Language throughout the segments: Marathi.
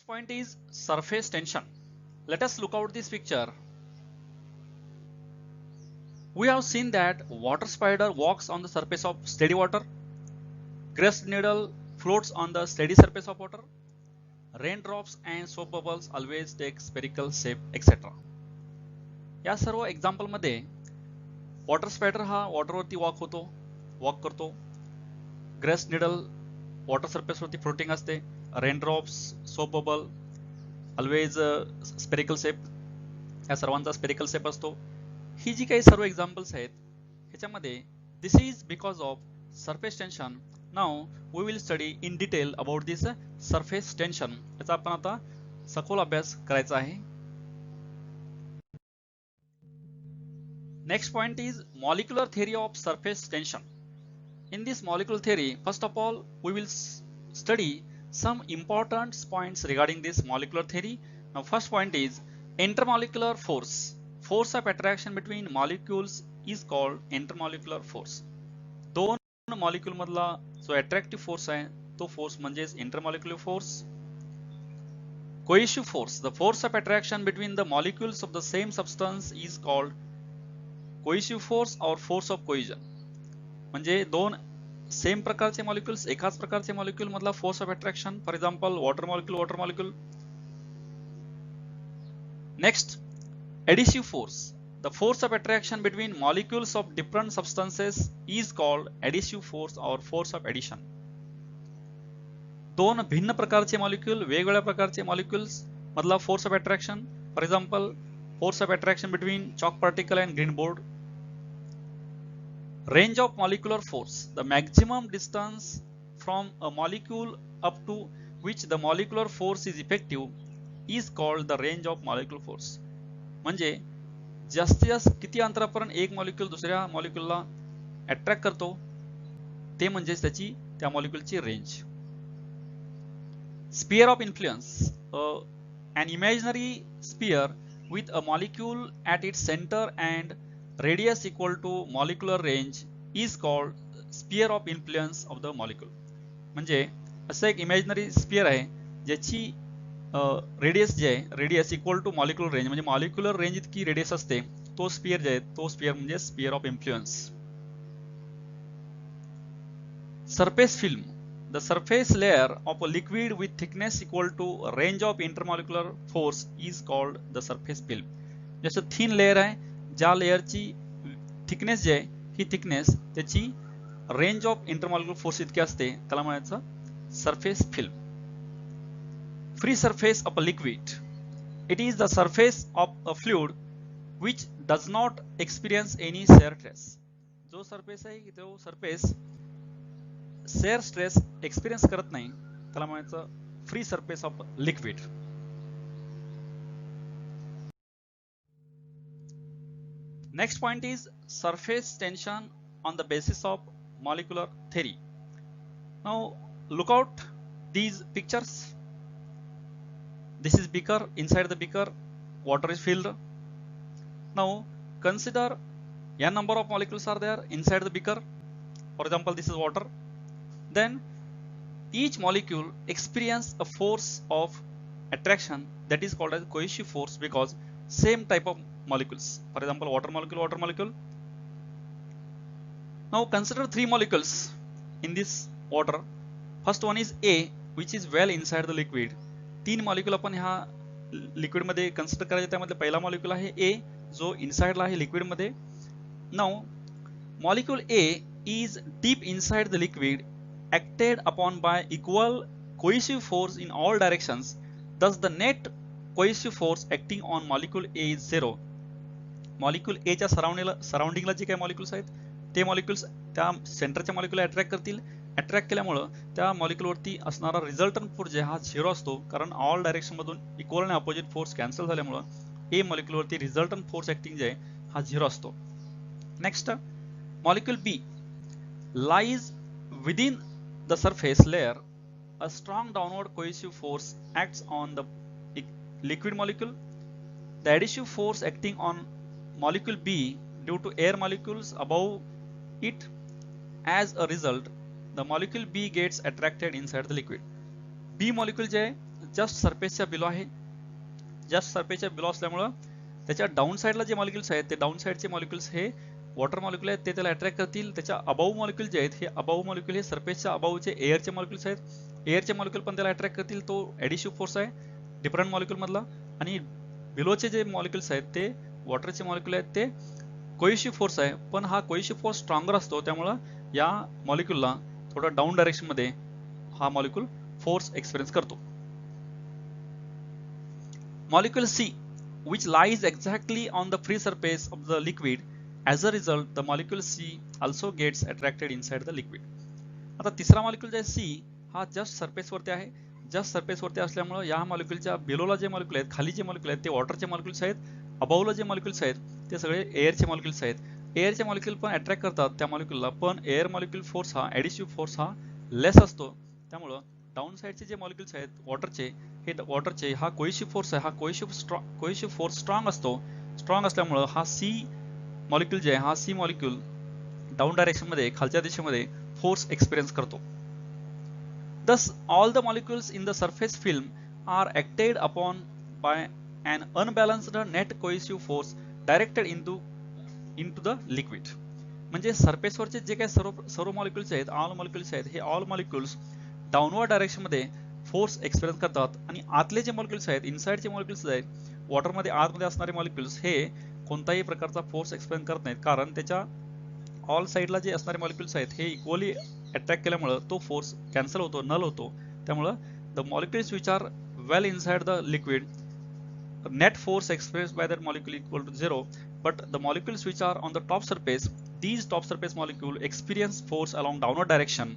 Next point is surface tension. Let us look out this picture. We have seen that water spider walks on the surface of steady water. Crest needle floats on the steady surface of water. Raindrops and soap bubbles always take spherical shape, etc. या सर्व एक्झाम्पल मध्ये वॉटर स्पायडर हा वॉटरवरती वॉक करतो. ग्रेस निडल वॉटर सरफेस वरती फ्लोटिंग असते. Raindrops, soap bubble always spherical shape, या सर्वांचा स्पेरिकल शेप असतो. ही जी काही सर्व एक्झाम्पल्स आहेत ह्याच्यामध्ये this is because of surface tension. Now we will study in detail about this surface tension. याचा आपण आता सखोल अभ्यास करायचा आहे. Next point is molecular theory of surface tension. In this molecular theory, first of all, we will study some important points regarding this molecular theory. Now, first point is intermolecular force. Force of attraction between molecules is called intermolecular force. दोन मॉलिक्यूल मधला जो अट्रॅक्टिव्ह फोर्स आहे तो फोर्स म्हणजेच intermolecular force. Cohesive force, the force of attraction between the molecules of the same substance is called cohesive force और फोर्स ऑफ कोहेजन. म्हणजे दोन सेम प्रकारचे मॉलिक्युल्स, एकाच प्रकारचे मॉलिक्युल मधला force of attraction. For example water molecule. Next adhesive force, the force of attraction between molecules of different substances is called adhesive force और फोर्स ऑफ एडिशन. दोन भिन्न प्रकारचे मॉलिक्युल, वेगवेगळ्या प्रकारचे मॉलिक्युल्स मधला force of attraction. For example force of attraction between chalk particle and green board. Range of molecular force, the maximum distance from a molecule up to which the molecular force is effective is called the range of molecular force. म्हणजे जास्तीत जास्त किती अंतरापर्यंत एक मॉलिक्यूल दुसऱ्या मॉलिक्यूलला अट्रॅक्ट करतो ते म्हणजे त्याची त्या मॉलिक्यूलची range. Sphere of influence, an imaginary sphere with a molecule at its center and radius equal to molecular range is called sphere of influence of the molecule. म्हणजे असं एक इमॅजिनरी स्पियर आहे ज्याची रेडियस जे आहे radius equal to molecular range, म्हणजे मॉलिक्युलर रेंज इतकी रेडियस असते तो स्पियर जे आहे तो स्पियर म्हणजे sphere of influence. Surface film, the surface layer of a liquid with thickness equal to a range of intermolecular force is called the surface film. जसं थिन लेयर आहे, ज्या लेयरची थिकनेस जे आहे ही थिकनेस त्याची रेंज ऑफ इंटरमॉलिक्युलर फोर्स इतकी असते त्याला म्हणायचं surface film. Free surface of a liquid, it is the surface of a fluid which does not experience any shear stress. जो सरफेस आहे तो सरफेस शेअर स्ट्रेस एक्सपिरियन्स करत नाही त्याला म्हणायचं free surface of liquid. Next point is surface tension on the basis of molecular theory. Now look out these pictures. This is beaker. Inside the beaker water is filled. Now consider n number of molecules are there inside the beaker. For example, this is water. Then each molecule experience a force of attraction that is called as cohesive force because same type of molecules. For example, water molecule. Now consider three molecules in this water. First one is A, which is well inside the liquid. तीन molecule आपण ह्या लिक्विड मध्ये कन्सिडर करायचे. त्यामध्ये पहिला मॉलिक्यूल आहे A जो इनसाइडला आहे लिक्विड मध्ये. Now molecule A is deep inside the liquid acted upon by equal cohesive force in all directions. Thus the net cohesive force acting on molecule A is 0. Molecule A च्या सराउंडिंगला जे काही मॉलिक्युल्स आहेत ते मॉलिक्युल्स त्या सेंटरच्या मॉलिक्यूलला अट्रॅक्ट करतील. अट्रॅक्ट केल्यामुळे त्या मॉलिक्यूलवरती असणारा रिझल्टंट फोर्स जे हा 0 असतो, कारण ऑल डायरेक्शन मधून इक्वल आणि अपोजिट फोर्स कॅन्सल झाल्यामुळे A मॉलिक्यूलवरती रिझल्टंट फोर्स ऍक्टिंग जे आहे हा 0 असतो. Next molecule B lies within the surface layer. A strong downward cohesive force acts on the liquid molecule. The adhesive force acting on molecule B due to air molecules above it. As a result, the molecule B gets attracted inside the liquid. B molecule जे जस्ट सरफेसच्या बिलो आहे. जस्ट सरफेसच्या बिलो असल्यामुळं त्याच्या डाऊन साईडला जे मॉलिक्युल्स आहेत ते डाऊन साईडचे मॉलिक्युल्स हे वॉटर मॉलिक्युल आहेत, ते त्याला अट्रॅक्ट करतील. त्याच्या अबाऊ मॉलिक्युल जे आहेत हे अबाऊ मॉलिक्युल हे सरफेसच्या अबाऊचे एअरचे मॉलिक्युल्स आहेत. एअरचे मॉलिक्युल पण त्याला अट्रॅक्ट करतील. तो ॲडिशिव्ह फोर्स आहे डिफरंट मॉलिक्युल मधला. आणि बिलोचे जे मॉलिक्युल्स आहेत ते वॉटरचे मॉलिक्युल आहेत, ते कोइशिव्ह फोर्स आहे. पण हा कोइशिव्ह फोर्स स्ट्रॉंगर असतो, त्यामुळं या मॉलिक्युलला थोडं डाऊन डायरेक्शन मध्ये हा मॉलिक्युल फोर्स एक्सपिरियन्स करतो. Molecule C, which lies exactly on the free surface of the liquid, as a result the molecule C also gets attracted inside the liquid. आता तिसरा मॉलिक्युल जे C हा जस्ट सरफेस वरती आहे. जस्ट सरफेस वरती असल्यामुळे या मॉलिक्युलच्या बिलोला जे मॉलिक्युल आहेत, खाली जे मॉलिक्युल आहेत ते वॉटरचे मॉलिक्युल्स आहेत. अबावला जे मॉलिक्युल्स आहेत ते सगळे एअरचे मॉलिक्युल्स आहेत. एअरचे मॉलिक्युल पण अट्रॅक्ट करतात त्या मॉलिक्युलला, पण एअर मॉलिक्युल फोर्स हा ॲडिशिव्ह फोर्स हा लेस असतो. त्यामुळं डाऊन साईडचे जे मॉलिक्युल्स आहेत वॉटरचे हा कोइशिव्ह फोर्स आहे, हा कोइशिव्ह फोर्स स्ट्रॉंग असतो. स्ट्रॉंग असल्यामुळं हा सी मॉलिक्युल जे आहे, हा सी मॉलिक्युल डाऊन डायरेक्शन मध्ये खालच्या दिशेमध्ये फोर्स एक्सपिरियन्स करतो. Thus all the molecules in the surface film are acted upon by an unbalanced net cohesive force directed into the liquid. म्हणजे सरफेसवरचे जे काही सर्व मॉलिक्युल्स आहेत, ऑल मॉलिक्युल्स आहेत, हे ऑल मॉलिक्युल्स डाऊनवर्ड डायरेक्शन मध्ये फोर्स एक्सपिरियन्स करतात. आणि आतले जे मॉलिक्युल्स आहेत, इनसाइडचे मॉलिक्युल्स आहेत, वॉटरमध्ये आतमध्ये असणारे मॉलिक्युल्स हे कोणताही प्रकारचा फोर्स एक्सपिरियन्स करत नाहीत, कारण त्याच्या ऑल साइडला जे असणारे मॉलिक्युल्स आहेत हे इक्वली अट्रॅक्ट केल्यामुळे तो फोर्स कॅन्सल होतो, नल होतो. त्यामुळं the molecules which are well inside the liquid, net force expressed by that molecule equal to 0, but the molecules which are on the top surface, these top surface molecule experience force along downward direction.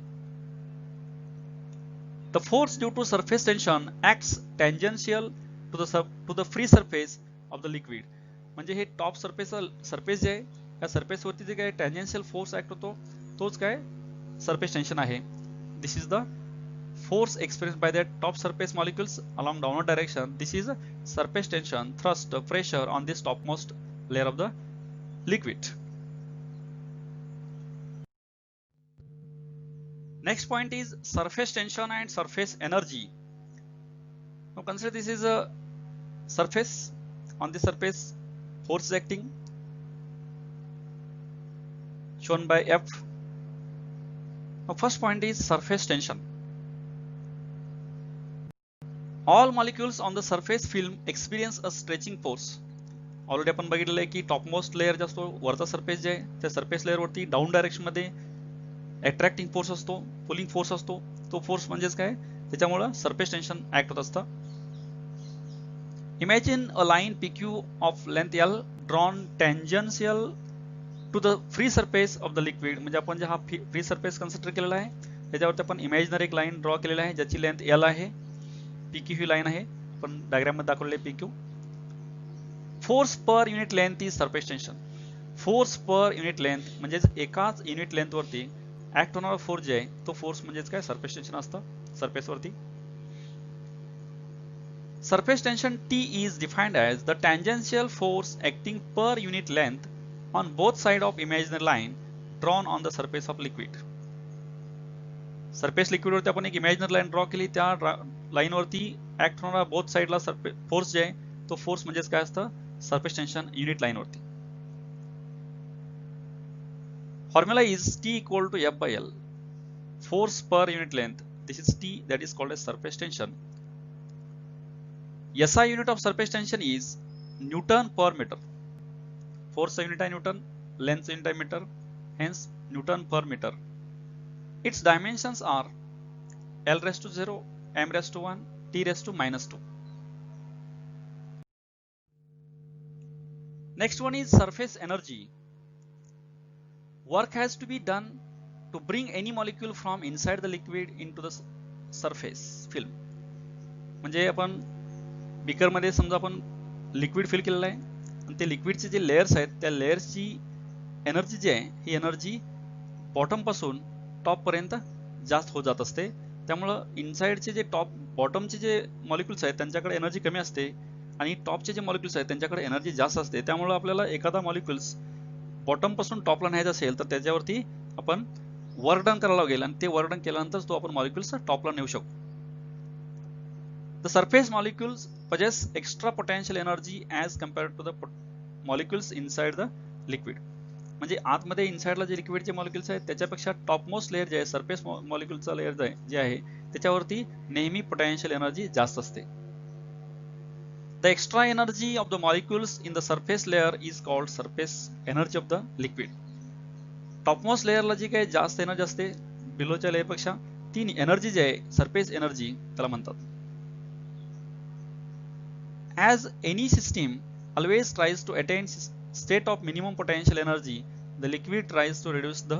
The force due to surface tension acts tangential to the free surface of the liquid. म्हणजे हे टॉप सरफेस जे आहे, या सरफेस वरती जे काय टँजेन्शियल फोर्स ऍक्ट होतो तोच काय सरफेस टेन्शन आहे. This is the force experienced by the top surface molecules along downward direction. This is surface tension, thrust, pressure on this topmost layer of the liquid. Next point is surface tension and surface energy. Now consider this is a surface. On the surface force is acting, shown by F. Now first point is surface tension. All molecules on the surface film experience a stretching force. Already आपण बघितलेलं आहे की टॉपमोस्ट लेअर जो असतो, वरचा सरफेस जे आहे त्या सरफेस लेअर वरती डाऊन डायरेक्शन मध्ये अट्रॅक्टिंग फोर्स असतो, पुलिंग फोर्स असतो. तो फोर्स म्हणजेच काय, त्याच्यामुळे सरफेस टेन्शन ऍक्ट होत असतं. Imagine a line PQ of length L drawn tangential to the free surface of the liquid. म्हणजे आपण जे हा फ्री सरफेस कन्सिडर केलेला आहे त्याच्यावरती आपण इमॅजिनरी एक लाईन ड्रॉ केलेला आहे ज्याची लेंथ L आहे. PQ ही लाईन आहे, आपण डायग्राम मध्ये दाखवलेले PQ. Force per unit length is surface tension. Force per unit length म्हणजे एकाच युनिट लेंथ वरती ऍक्ट होणारा फोर्स जे आहे तो फोर्स म्हणजेच काय सरफेस टेन्शन असतं सरफेस वरती. Surface tension T is defined as the tangential force acting per unit length on both sides of imaginary line drawn on the surface of liquid. Surface liquid वरती आपण एक इमॅजिनरी लाईन ड्रॉ केली, त्या लाईन वरती ऍक्ट होणारा बोथ साइडला फोर्स जे आहे तो फोर्स म्हणजेच काय असतं सरफेस टेन्शन युनिट लाईन वरती. Formula is T equal to F by L, force per unit length. This is T, that is called as surface tension. SI unit of surface tension is Newton per meter. Force unit आहे Newton, length unit आहे meter, hence Newton per meter. Its dimensions are L raised to 0, M raised to 1, T raised to -2. Next one is surface energy. Work has to be done to bring any molecule from inside the liquid into the surface film. म्हणजे आपण बीकर मध्ये समजा आपण लिक्विड फिल केलेलं आहे आणि ते लिक्विडचे जे लेयर्स आहेत त्या लेयर्सची एनर्जी जी आहे ही एनर्जी बॉटम पासून टॉप पर्यंत जास्त होत जात असते. त्यामुळं इनसाइडचे जे टॉप बॉटमचे जे मॉलिक्युल्स आहेत त्यांच्याकडे एनर्जी कमी असते आणि टॉपचे जे मॉलिक्युल्स आहेत त्यांच्याकडे एनर्जी जास्त असते. त्यामुळे आपल्याला एखादा मॉलिक्युल्स बॉटम पासून टॉपला न्यायचा असेल तर त्याच्यावरती आपण वर्क डन करायला लागेल आणि ते वर्क डन केल्यानंतर तो आपण मॉलिक्युल्स टॉपला नेऊ शकतो. The surface molecules possess extra potential energy as compared to the molecules inside the liquid. म्हणजे आतमध्ये इनसाइडला जे लिक्विडचे मॉलिक्युल्स आहेत त्याच्यापेक्षा टॉपमोस्ट लेअर जे आहे सरफेस मॉलिक्युलचा लेअर जे आहे त्याच्यावरती नेहमी पोटेन्शियल एनर्जी जास्त असते. The extra energy of the molecules in the surface layer is called surface energy of the liquid. Topmost लेअरला जी काही जास्त एनर्जी असते बिलोच्या लेअर पेक्षा ती एनर्जी जी आहे सरफेस एनर्जी त्याला म्हणतात. As any system always tries to attain state of minimum potential energy, the liquid tries to reduce the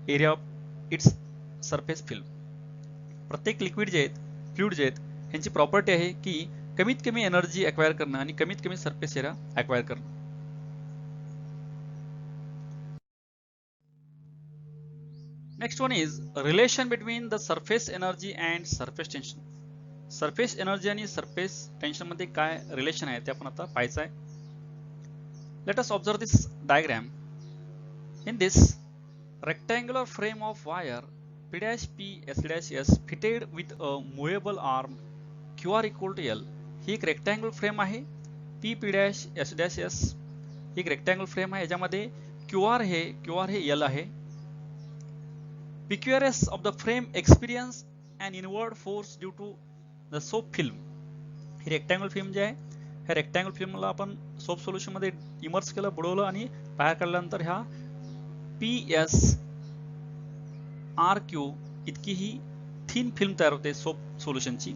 area of its surface film. प्रत्येक लिक्विड जे आहेत फ्लुइड जे आहेत ह्यांची प्रॉपर्टी आहे की कमीत कमी एनर्जी अक्वायर करणं आणि कमीत कमी सरफेस एरिया अक्वायर करणं. Next one is relation between the surface energy and surface tension. Surface energy आणि सरफेस टेन्शन मध्ये काय रिलेशन आहे ते आपण आता पाहायचं आहे. Let us observe this diagram. In this rectangular frame of wire P' S' fitted with a movable arm QR equal to L. ही एक रेक्टँगल फ्रेम आहे. P' S' ही एक रेक्टँगल फ्रेम आहे. याच्यामध्ये QR हे L आहे. PQRS of the frame experience an inward force due to the soap film. ही रेक्टँगल फिल्म जी आहे ह्या रेक्टँगल फिल्मला आपण सोप सोल्युशन मध्ये इमर्स केलं, बुडवलं आणि बाहेर काढल्यानंतर ह्या PS RQ इतकी ही थिन फिल्म तयार होते सोप सोल्युशनची.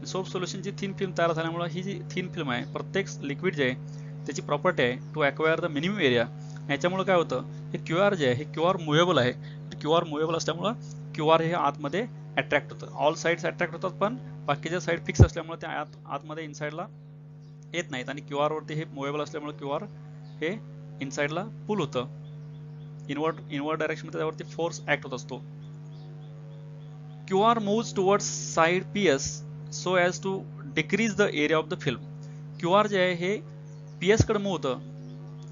सोप सोल्युशनची थिन फिल्म तयार झाल्यामुळे ही जी थिन फिल्म आहे प्रत्येक लिक्विड जे आहे त्याची प्रॉपर्टी आहे to acquire the minimum area. याच्यामुळे काय होतं हे QR जे आहे हे QR मुव्हेबल आहे. QR मुव्हेबल असल्यामुळे QR हे आतमध्ये अट्रॅक्ट होतं. ऑल साइड्स अट्रॅक्ट होतात पण बाकीच्या साइड फिक्स असल्यामुळे ते आतमध्ये इनसाइडला येत नाहीत आणि QR वरती हे मुव्हेबल असल्यामुळे QR हे इनसाइडला पुल होतं. इनवर्ड डायरेक्शन मध्ये त्यावरती फोर्स ऍक्ट होत असतो. QR moves towards side PS so as to decrease the area of the film. QR जे आहे हे PS कडे मूव्ह होतं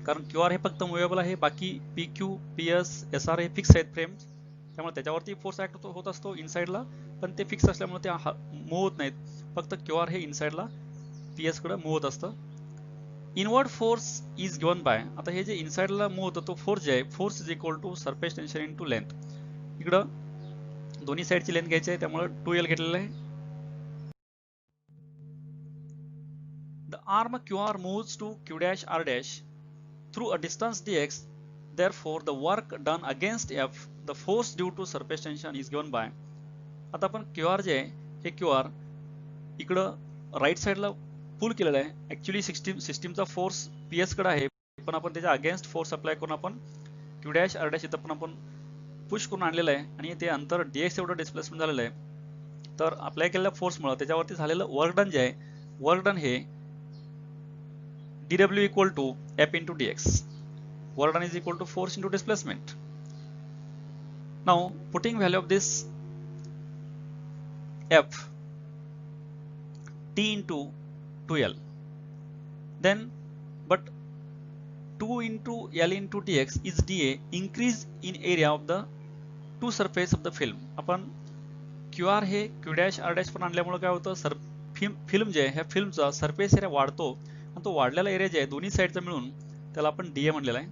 कारण QR हे फक्त मुव्हेबल आहे. बाकी PQ, PS, SR हे फिक्स आहेत फ्रेम्स त्यामुळे त्याच्यावरती फोर्स ऍक्ट होत असतो इनसाइडला पण ते फिक्स असल्यामुळे ते मूव्ह होत नाहीत. फक्त QR हे इनसाइडला PS कडे मूव्ह होत असतं. Inward force is given bye. आता हे जे इनसाइडला मूव्ह होतं तो फोर्स जे आहे force is equal to surface tension into length. इकडं दोन्ही साइडची लेंथ घ्यायची आहे त्यामुळे 2L घेतलेलं आहे. The arm QR moves to Q', through a distance dx. Therefore the work done against F, the force due to surface tension is given by. आता आपण QR जे आहे हे QR इकडं राईट साइडला पुल केलेलं आहे. ऍक्च्युली सिस्टीमचा फोर्स PS कडे आहे पण आपण त्याच्या अगेन्स्ट फोर्स अप्लाय करून आपण Q', R' इथं पण आपण पुश करून आणलेलं आहे आणि ते अंतर dx एवढं डिस्प्लेसमेंट झालेलं आहे. तर अप्लाय केलेल्या फोर्समुळे त्याच्यावरती झालेलं वर्क डन जे आहे वर्क डन हे dw equal to F into dx. Work done is equal to force into displacement. Now putting value of this F T into 2L. Then but 2 into L into dx is dA increase in area of the two surface of the film. आपण QR हे Q', R' पण आणल्यामुळे काय होतं फिल्म जे आहे ह्या फिल्मचा सरफेस एरिया वाढतो आणि तो वाढलेला एरिया जे आहे दोन्ही साइडचा मिळून त्याला आपण dA म्हणलेला आहे.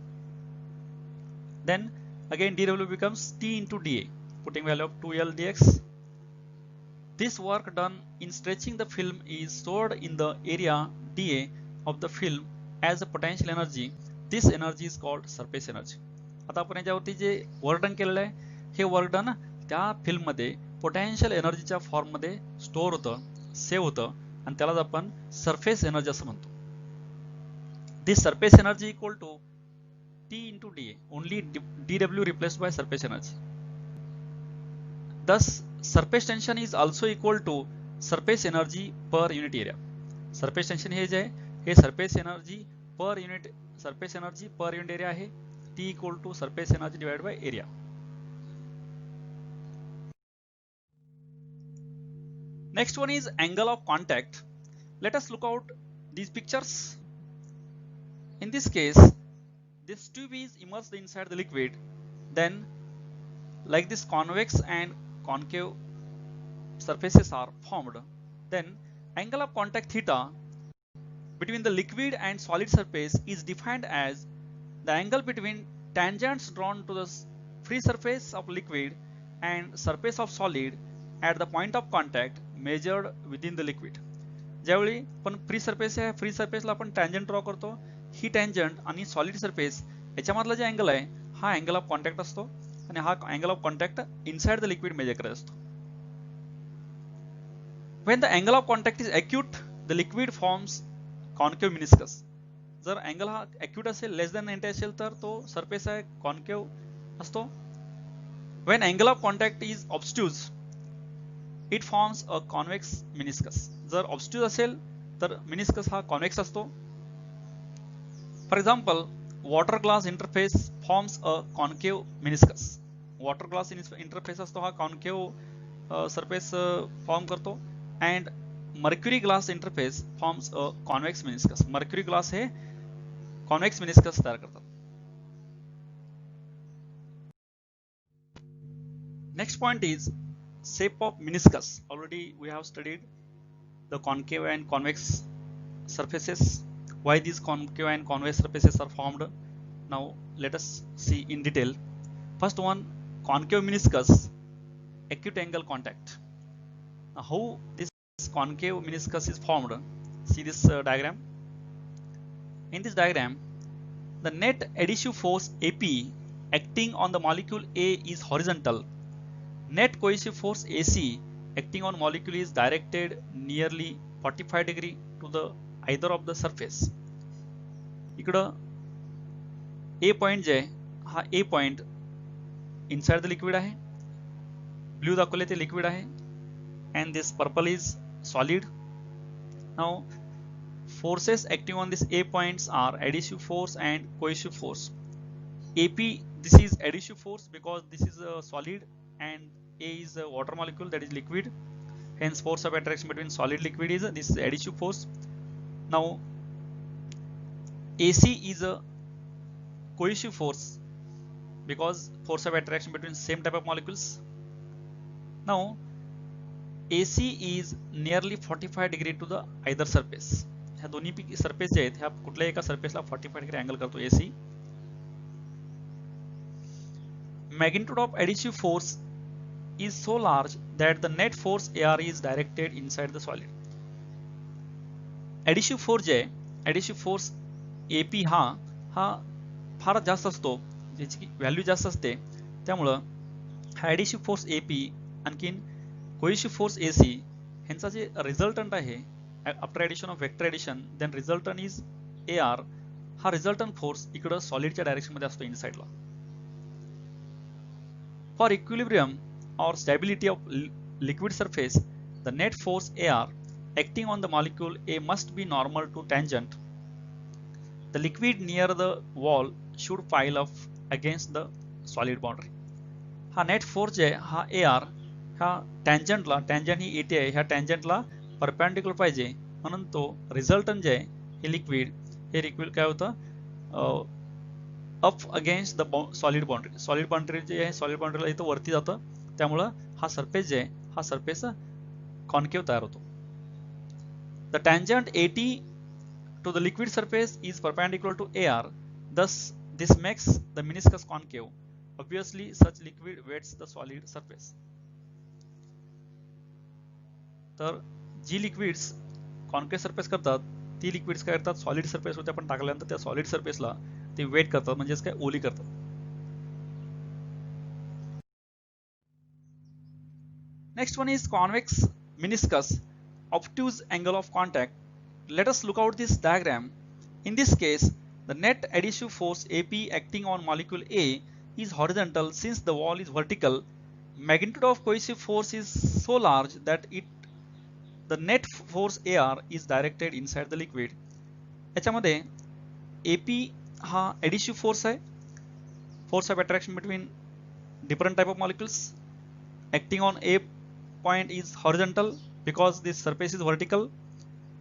Then again dW becomes T into dA putting value of 2L dx. This work done in stretching the film is stored in the area dA of the film as a potential energy. This energy is called surface energy. आता आपण याच्यावरती जे वर्क डन केलेलं आहे हे वर्क डन त्या फिल्म मध्ये पोटेन्शियल एनर्जीच्या फॉर्म मध्ये स्टोअर होतं, सेव्ह होतं आणि त्यालाच आपण सरफेस एनर्जी असं म्हणतो. This surface energy equal to T into dA. Only dW replaced by surface energy. Thus surface tension is also equal to surface energy per unit area. Surface tension हे जे आहे हे surface energy per unit area आहे. T equal to surface energy divided by area. Next one is angle of contact. Let us look out these pictures. In this case, this tube is immersed inside the liquid. Then, like this, convex and concave surfaces are formed. Then, angle of contact theta between the liquid and solid surface is defined as the angle between tangents drawn to the free surface of liquid and surface of solid at the point of contact measured within the liquid. ज्यावेळी पण फ्री सरफेस आहे, फ्री सरफेसला आपण टँजंट ड्रॉ करतो, ही टँजंट आणि सॉलिड सरफेस याच्यामधला जे अँगल आहे हा अँगल ऑफ कॉन्टॅक्ट असतो आणि हा angle of contact inside the liquid measure करत असतो. When the angle of contact is acute, the liquid forms concave meniscus. जर अँगल हा acute असेल, लेस दॅन 90 असेल तर तो सरफेस आहे कॉन्केव्ह असतो. When angle of contact is obtuse, it forms a convex meniscus. जर obtuse असेल तर meniscus हा convex असतो. For example, water glass interface forms a concave meniscus. Water glass interface असतो हा concave surface फॉर्म करतो. And mercury glass interface forms a convex meniscus. Mercury glass हे convex meniscus तयार करतात. Next point is shape of meniscus. Already we have studied the concave and convex surfaces. Why these concave and convex surfaces are formed? Now let us see in detail. First one, concave meniscus, acute angle contact. Now, how this concave meniscus is formed? See this diagram. In this diagram, the net adhesive force AP acting on the molecule A is horizontal. Net cohesive force AC acting on molecule is directed nearly 45 degree to the either of the surface. इकडं A point जे हा A point inside the liquid आहे, blue दाखवले ते liquid आहे, and this purple is solid. Now forces acting on this A points are adhesive force and cohesive force. AP, this is adhesive force because this is a solid and A is a water molecule, that is liquid, hence force of attraction between solid liquid is this adhesive force. Now AC is a cohesive force because force of attraction between same type of molecules. Now AC is nearly 45 degree to the either surface. ह्या दोन्ही सरफेस जे आहेत ह्या कुठल्याही एका सरफेसला 45 डिग्री अँगल करतो AC. Magnitude of adhesive force is so large that the net force AR is directed inside the solid. adhesive force जे adhesive force AP हा फार जास्त असतो, ज्याची व्हॅल्यू जास्त असते, त्यामुळं हा adhesive force AP आणखीन cohesive force AC ह्यांचा जे रिझल्टंट आहे after addition of vector addition then resultant is AR. हा रिझल्टंट फोर्स इकडं सॉलिडच्या डायरेक्शन मध्ये असतो इनसाइडला. For equilibrium or stability of liquid surface, the net force AR acting on the molecule A must be normal to tangent. The liquid near the wall should pile up against the solid boundary. हा net force जे हा AR ह्या tangentला, tangent ही AT आहे, ह्या tangentला परपेंडिक्युलर पाहिजे, म्हणून तो रिझल्टंट जे हे लिक्विड काय होतं up against the solid boundary. Solid boundary जे आहे सॉलिड बाउंड्रीला इथं वरती जातं, त्यामुळं हा सरफेस जे आहे हा सरफेस कॉन्केव्ह तयार होतो. The tangent AT to the liquid surface is perpendicular to AR, thus this makes the meniscus concave. Obviously such liquid wets the solid surface. तर जी लिक्विड्स कॉन्केव्ह सरफेस करतात ती लिक्विड्स काय करतात, सॉलिड सरफेस वरती आपण टाकल्यानंतर त्या सॉलिड सरफेसला ते वेट करतात, म्हणजेच काय ओली करतात. Next one is convex meniscus, obtuse angle of contact. Let us look out this diagram. In this case, the net adhesive force AP acting on molecule A is horizontal since the wall is vertical. Magnitude of cohesive force is so large that the net force AR is directed inside the liquid. याच्यामध्ये AP हा adhesive force आहे, force of attraction between different type of molecules. Acting on A point is horizontal because this surface is vertical.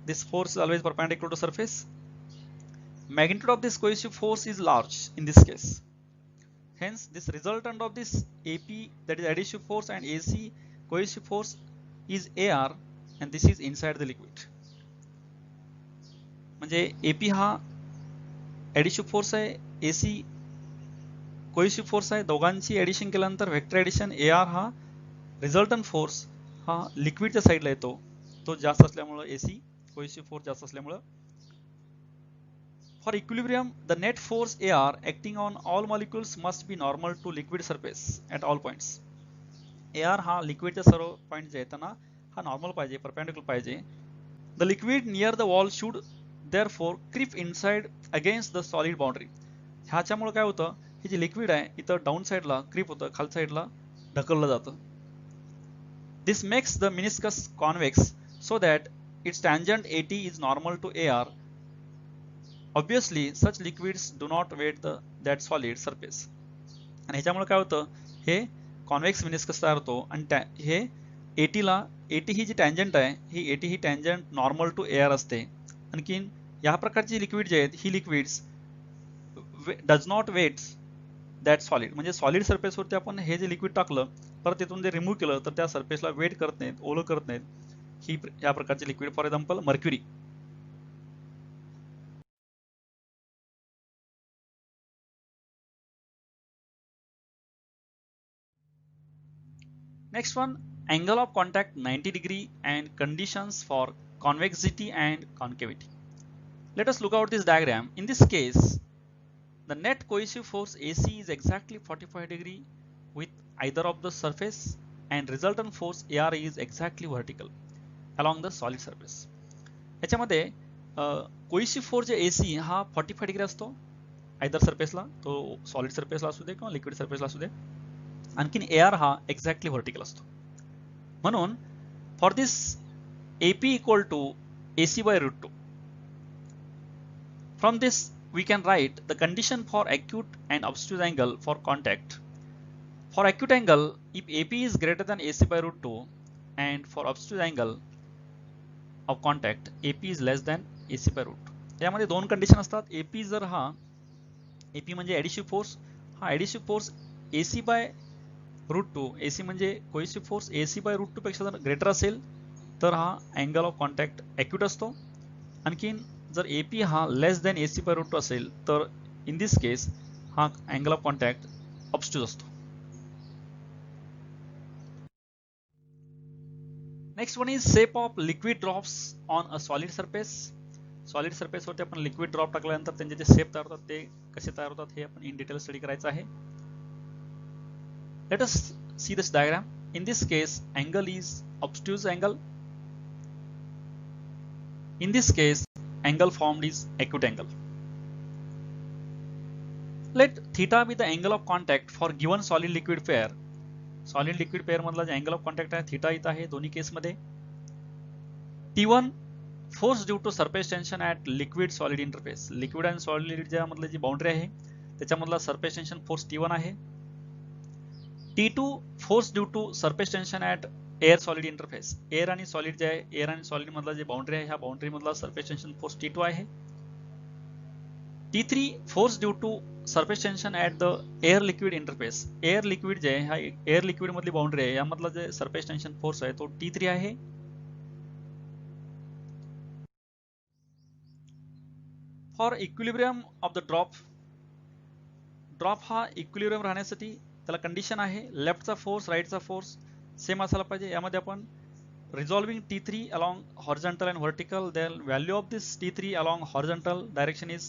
This force is always perpendicular to surface. Magnitude of this cohesive force is large in this case. Hence, this resultant of this AP, that is adhesive force, and AC cohesive force is AR. and this is inside the liquid. म्हणजे AP हा ऍडिशिव्ह फोर्स आहे, AC कोहेसिव्ह फोर्स आहे. दोघांची ऍडिशन केल्यानंतर व्हेक्टर ऍडिशन AR हा रिझल्टंट फोर्स हा लिक्विडच्या साईडला येतो, तो जास्त असल्यामुळे AC कोहेसिव्ह फोर्स जास्त असल्यामुळे. For equilibrium, the net force AR acting on all molecules must be normal to liquid surface at all points. AR हा लिक्विडच्या सर्व पॉइंट जे आहेत त्यांना हा नॉर्मल पाहिजे, परपेंडिक्युलर पाहिजे. The liquid near the wall should therefore creep inside against the solid boundary. ह्याच्यामुळे काय होतं, हे जे लिक्विड आहे इथं डाऊन साइडला क्रीप होतं, खाल साइडला ढकललं जातं. This makes the meniscus convex so that its tangent AT is normal to AR. Obviously, such liquids do not weight that solid surface. आणि ह्याच्यामुळे काय होतं, हे कॉन्व्हेक्स मिनिस्कस तयार होतो आणि हे AT ही जी टँजंट आहे, ही AT ही टँजंट नॉर्मल टू AR असते. आणखीन या प्रकारची लिक्विड जे आहेत, ही liquids does not wet that solid. म्हणजे सॉलिड सरफेसवरती आपण हे जे लिक्विड टाकलं, परत तिथून जे रिमूव्ह केलं तर त्या सरफेसला वेट करत नाहीत, ओलं करत नाहीत. ही या प्रकारची liquid, for example mercury. Next one, angle of contact 90 degree and conditions for convexity and concavity. Let us look out this diagram. In this case, the net cohesive force AC is exactly 45 degree with either of the surface and resultant force AR is exactly vertical along the solid surface. याच्यामध्ये cohesive force जे AC हा 45 डिग्री असतो either surfaceला, तो solid surfaceला असू दे किंवा liquid surfaceला असू दे. आणखीन AR हा एक्झॅक्टली व्हर्टिकल असतो. म्हणून for this AP equal to AC by root 2. From this we can write the condition for acute and obtuse angle for contact. For acute angle, if AP is greater than AC by root 2 and for obtuse angle of contact AP is less than AC by root 2. यामध्ये दोन कंडिशन असतात. AP जर हा AP म्हणजे ऍडिशिव्ह फोर्स, हा adhesive force AC by root 2, AC म्हणजे cohesive force AC by root 2 पेक्षा जर ग्रेटर असेल तर हा अँगल ऑफ कॉन्टॅक्ट ॲक्यूट असतो. आणखीन जर AP हा लेस दॅन AC बाय रूट 2 असेल तर इन दिस केस हा अँगल ऑफ कॉन्टॅक्ट ऑब्स्ट्यूज असतो. Next one is shape of liquid drops on a solid surface. Solid सरफेसवरती आपण लिक्विड ड्रॉप टाकल्यानंतर त्यांचे जे शेप तयार होतात ते कसे तयार होतात हे आपण इन डिटेल स्टडी करायचं आहे. Let us see this diagram. In this case, angle is obtuse angle. In this case, angle formed is acute angle. Let theta be the angle of contact for given solid liquid pair. Solid liquid pair मधला जे angle of contact आहे theta इथं आहे दोन्ही केस मध्ये. T1 force due to surface tension at liquid solid interface. Liquid and solid ज्या मधली जी बाउंड्री आहे त्याच्यामधला surface tension force T1 आहे. T2 force due to surface tension at air solid interface. Air आणि सॉलिड जे आहे, एअर आणि सॉलिड मधला जे बाउंड्री आहे, ह्या बाउंड्री मधला surface tension force T2 आहे. T3 force due to surface tension at the air liquid interface. Air liquid जे आहे, हा एअर लिक्विड मधली बाउंड्री आहे, यामधला जे surface tension force आहे तो T3 आहे. For equilibrium of the drop हा इक्विलिब्रियम राहण्यासाठी त्याला कंडिशन आहे लेफ्टचा फोर्स राईटचा फोर्स सेम असायला पाहिजे. यामध्ये आपण रिझॉल्विंग T3 along horizontal and vertical, then value of this T3 along horizontal direction is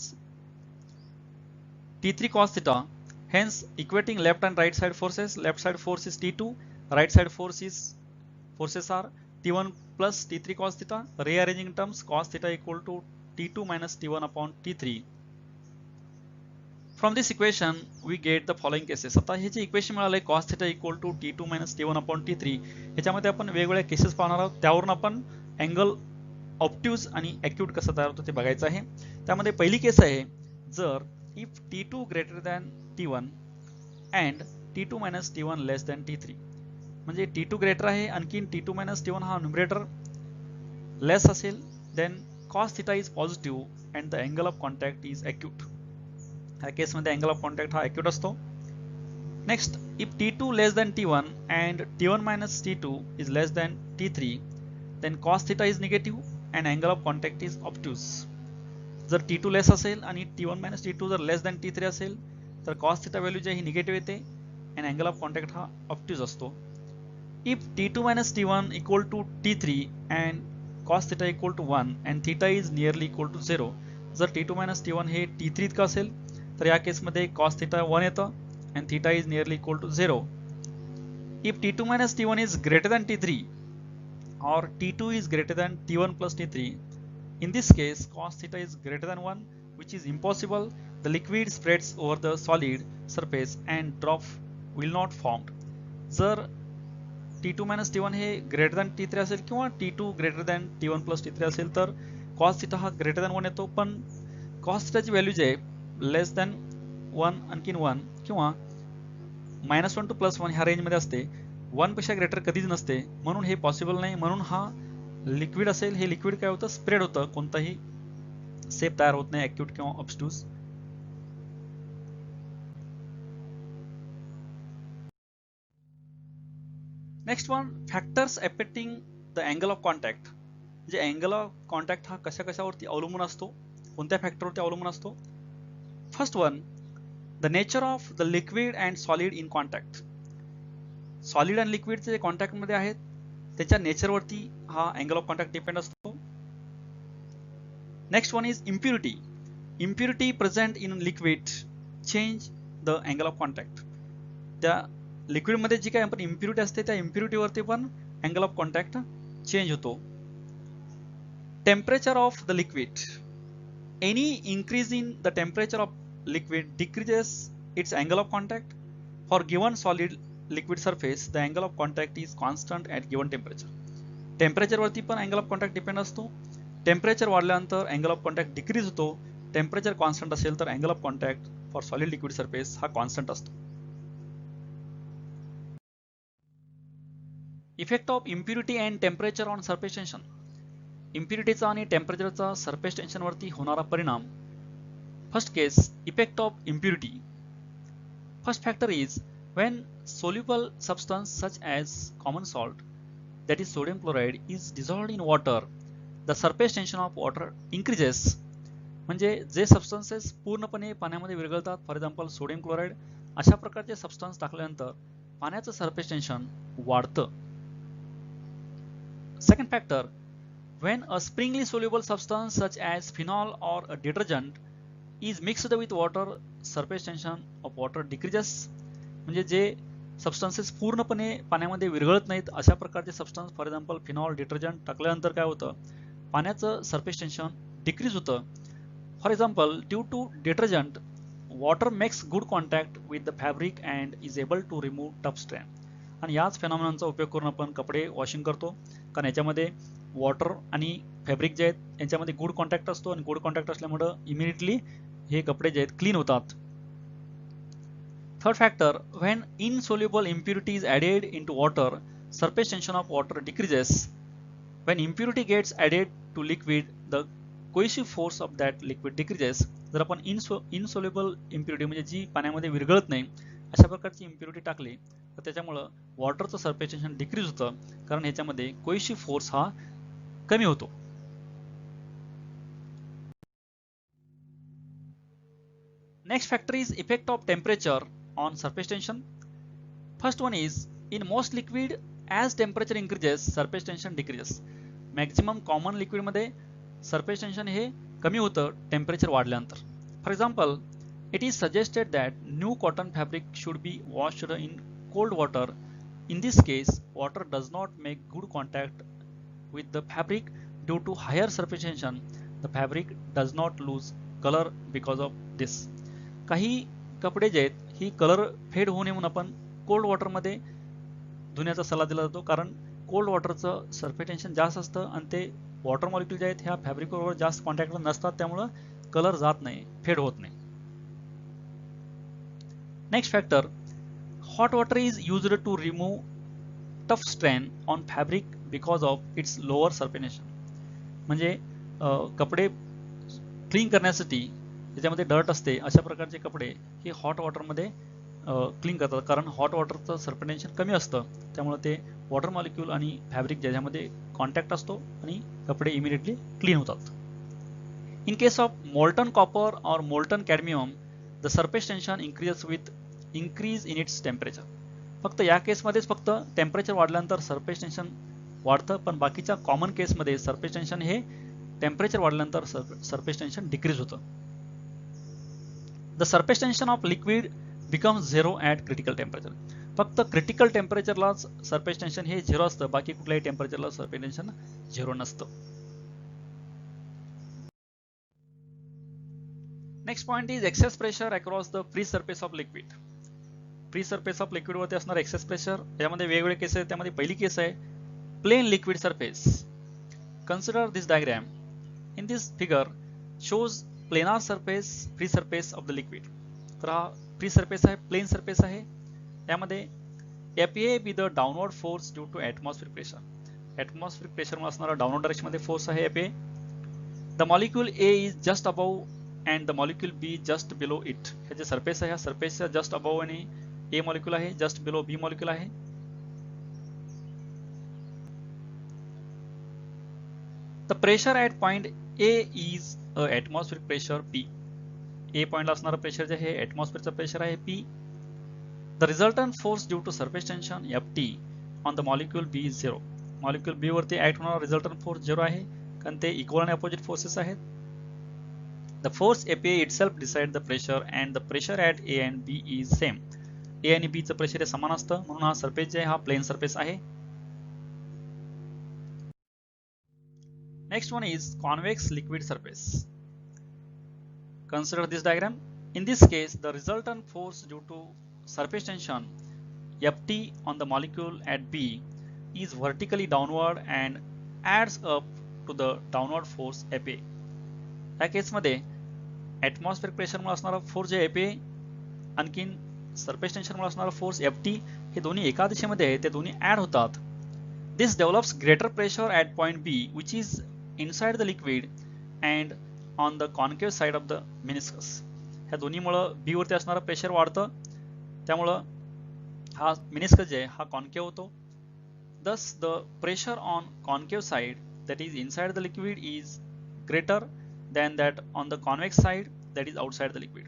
T3 cos theta. Hence equating left and right side forces, left side force is T2, right side forces are T1 plus T3 cos theta. Rearranging terms, cos theta equal to T2 minus T1 upon T3. From this equation we get the following cases. आता हे जे इक्वेशन मिळाले cos theta equal to T2 minus T1 upon T3, ह्याच्यामध्ये आपण वेगवेगळ्या केसेस पाहणार आहोत. त्यावरून आपण अँगल ऑब्ट्यूज आणि ॲक्यूट कसं तयार होतं ते बघायचं आहे. त्यामध्ये पहिली केस आहे, जर if T2 greater than T1 and T2 minus T1 less than T3, म्हणजे T2 ग्रेटर आहे आणखीन T2 minus T1 हा न्यूमरेटर लेस असेल, then cos theta is positive and the angle of contact is acute. ह्या केसमध्ये अँगल ऑफ कॉन्टॅक्ट हा ॲक्यूट असतो. Next, if T2 less than T1 and T1 minus T2 is less than T3, then cos theta is negative and angle of contact is obtuse. जर T2 लेस असेल आणि T1 मायनस T2 जर लेस दॅन T3 असेल तर cos theta व्हॅल्यू जी आहे ही निगेटिव्ह येते आणि अँगल ऑफ कॉन्टॅक्ट हा ऑब्ट्यूज असतो. If T2 minus T1 equal to T3 and cos theta equal to 1 and theta is nearly equal to 0, जर T2 minus T1 हे T3 इतकं असेल तर या केसमध्ये cos theta 1 येतं and theta is nearly equal to 0. If T2 minus T1 is greater than T3 or T2 is greater than T1 plus T3, in this case cos theta is greater than 1, which is impossible. The liquid spreads over the solid surface and drop will not formed. जर T2 minus T1 हे greater than T3 असेल किंवा T2 greater than T1 plus T3 असेल तर cos theta हा greater than 1 येतो, पण cos theta ची व्हॅल्यू जी आहे लेस दॅन 1 आणखीन 1 किंवा -1 to +1 ह्या रेंज मध्ये असते. 1 पेक्षा ग्रेटर कधीच नसते, म्हणून हे पॉसिबल नाही. म्हणून हा लिक्विड असेल, हे लिक्विड काय होतं, स्प्रेड होतं, कोणताही सेप तयार होत नाही ऍक्यूट किंवा obtuse. Next one, factors affecting the angle of contact. म्हणजे अँगल ऑफ कॉन्टॅक्ट हा कशावरती अवलंबून असतो, कोणत्या फॅक्टरवरती अवलंबून असतो. First one, the nature of the liquid and solid in contact. Solid आणि लिक्विडचे जे कॉन्टॅक्ट मध्ये आहेत त्याच्या नेचरवरती हा अँगल ऑफ कॉन्टॅक्ट डिपेंड असतो. Next one is impurity. Impurity present in liquid change the angle of contact. त्या लिक्विड मध्ये जी काय आपण इम्प्युरिटी असते त्या इम्प्युरिटीवरती पण अँगल ऑफ कॉन्टॅक्ट चेंज होतो. Temperature of the liquid. Any increase in the temperature of liquid decreases its angle of contact. For given solid liquid surface, the angle of contact is constant at given temperature. Temperature वरती पण अँगल ऑफ कॉन्टॅक्ट डिपेंड असतो. टेम्परेचर वाढल्यानंतर अँगल ऑफ कॉन्टॅक्ट डिक्रीज होतो. टेम्परेचर कॉन्स्टंट असेल तर angle of contact for solid liquid surface हा कॉन्स्टंट असतो. Effect of impurity and temperature on surface tension. इम्प्युरिटीचा आणि टेम्परेचरचा सरफेस टेन्शन वरती होणारा परिणाम. First case, effect of impurity. First factor is when soluble substance such as common salt, that is sodium chloride, is dissolved in water, the surface tension of water increases. म्हणजे जे सबस्टन्सेस पूर्णपणे पाण्यामध्ये विरघळतात, फॉर एक्झाम्पल सोडियम क्लोराइड, अशा प्रकारचे सबस्टन्स टाकल्यानंतर पाण्याचं सरफेस टेन्शन वाढतं. Second factor, when a springly soluble substance such as phenol or a detergent is mixed with water, surface tension of water decreases. म्हणजे जे सबस्टन्सेस पूर्णपणे पाण्यामध्ये विरघळत नाहीत अशा प्रकारचे substance, for example phenol, detergent टाकल्यानंतर काय होतं, पाण्याचं सरफेस टेन्शन डिक्रीज होतं. For example, due to detergent water makes good contact with the fabric and is able to remove tough strain. आणि याच फेनॉमेनॉनचा उपयोग करून आपण कपडे वॉशिंग करतो, कारण याच्यामध्ये वॉटर आणि फॅब्रिक जे आहेत यांच्यामध्ये गुड कॉन्टॅक्ट असतो आणि गुड कॉन्टॅक्ट असल्यामुळे इमिडिएटली हे कपडे जे आहेत क्लीन होतात. Third factor, when insoluble impurities added into water, surface tension of water decreases. When impurity gets added to liquid, the cohesive force of that liquid decreases. जर आपण इनसोल्युबल इम्प्युरिटी म्हणजे जी पाण्यामध्ये विरघळत नाही अशा प्रकारची इम्प्युरिटी टाकली तर त्याच्यामुळं वॉटरचं सरफेस टेन्शन डिक्रीज होतं, कारण ह्याच्यामध्ये कोएसिव्ह फोर्स हा कमी होतो. Next factor is effect of temperature on surface tension. First one is, in most liquid as temperature increases, surface tension decreases. Maximum common liquid मध्ये surface tension हे कमी होतं टेम्परेचर वाढल्यानंतर. For example, it is suggested that new cotton fabric should be washed in cold water. In this case, water does not make good contact with the fabric due to higher surface tension. The fabric does not lose color because of this. काही कपडे जे आहेत ही कलर फेड होऊ नये म्हणून आपण कोल्ड वॉटरमध्ये धुण्याचा सल्ला दिला जातो, कारण कोल्ड वॉटरचं सरफेस टेन्शन जास्त असतं आणि ते वॉटर मॉलिक्यूल जे आहेत ह्या फॅब्रिक बरोबर जास्त कॉन्टॅक्टला नसतात, त्यामुळं कलर जात नाही, फेड होत नाही. Next factor, hot water is used to remove tough strain on fabric because of its lower surface tension. म्हणजे कपडे क्लीन करण्यासाठी त्याच्यामध्ये डर्ट असते अशा प्रकारचे कपडे हे हॉट वॉटरमध्ये क्लीन करतात, कारण हॉट वॉटरचं सरफेस टेन्शन कमी असतं, त्यामुळे ते वॉटर मॉलिक्यूल आणि फॅब्रिक ज्याच्यामध्ये कॉन्टॅक्ट असतो आणि कपडे इमिडिएटली क्लीन होतात. In case of molten copper or molten cadmium, the surface tension increases with increase in its temperature. फक्त या केसमध्येच फक्त टेम्परेचर वाढल्यानंतर सरफेस टेन्शन वाढतं, पण बाकीच्या कॉमन केसमध्ये सरफेस टेन्शन हे टेम्परेचर वाढल्यानंतर सरफेस टेन्शन डिक्रीज होतं. The surface tension of liquid becomes zero at critical temperature. फक्त क्रिटिकल टेम्परेचरलाच सरफेस टेन्शन हे झिरो असतं, बाकी कुठल्याही टेम्परेचरला सरफेस टेन्शन झिरो नसतं. Next point is excess pressure across the free surface of liquid. Free surface of liquid वरती असणार एक्सेस प्रेशर. यामध्ये वेगवेगळे केस आहेत. त्यामध्ये पहिली केस आहे plane liquid surface. Consider this diagram. In this figure shows planar surface, free surface of the liquid. तर हा फ्री सरफेस आहे, प्लेन सरफेस आहे. यामध्ये FA be the downward force due to atmospheric pressure. Atmospheric प्रेशरमुळे असणारा डाउनवर्ड डायरेक्शन मध्ये फोर्स आहे FA. The molecule A is just above and the molecule B just below it. हे जे सरफेस आहे, ह्या सरफेसच्या जस्ट अबव आणि A मॉलिक्यूल आहे, जस्ट बिलो B मॉलिक्यूल आहे. The pressure at point A is a atmospheric pressure P. A पॉइंटला असणारा प्रेशर जे आहे ॲटमॉस्फिअरचं प्रेशर आहे P. The resultant force due to surface tension Ft on the molecule B is 0. Molecule B वरती ऍक्ट होणारा रिझल्टंट फोर्स 0 आहे, कारण ते इक्वल आणि अपोजिट फोर्सेस आहेत. The force FA itself decide the pressure and the pressure at A and B is same. A आणि B चं प्रेशर हे समान असतं, म्हणून हा सरफेस जे आहे हा प्लेन सरफेस आहे. Next one is convex liquid surface. Consider this diagram. In this case, the resultant force due to surface tension Ft on the molecule at B is vertically downward and adds up to the downward force FA. या केसमध्ये ॲटमॉस्फिअरिक प्रेशरमुळे असणारा फोर्स जे FA आणखीन सरफेस टेन्शनमुळे असणारा फोर्स FT हे दोन्ही एका दिशेमध्ये आहे, ते दोन्ही ऍड होतात. This develops greater pressure at point B which is inside the liquid and on the concave side of the meniscus. ह्या दोन्हीमुळं B वरती असणारं प्रेशर वाढतं, त्यामुळं हा मेनिस्कस जे आहे हा कॉन्केव्ह होतो. दस the pressure on concave side that is inside the liquid is greater than that on the convex side that is outside the liquid.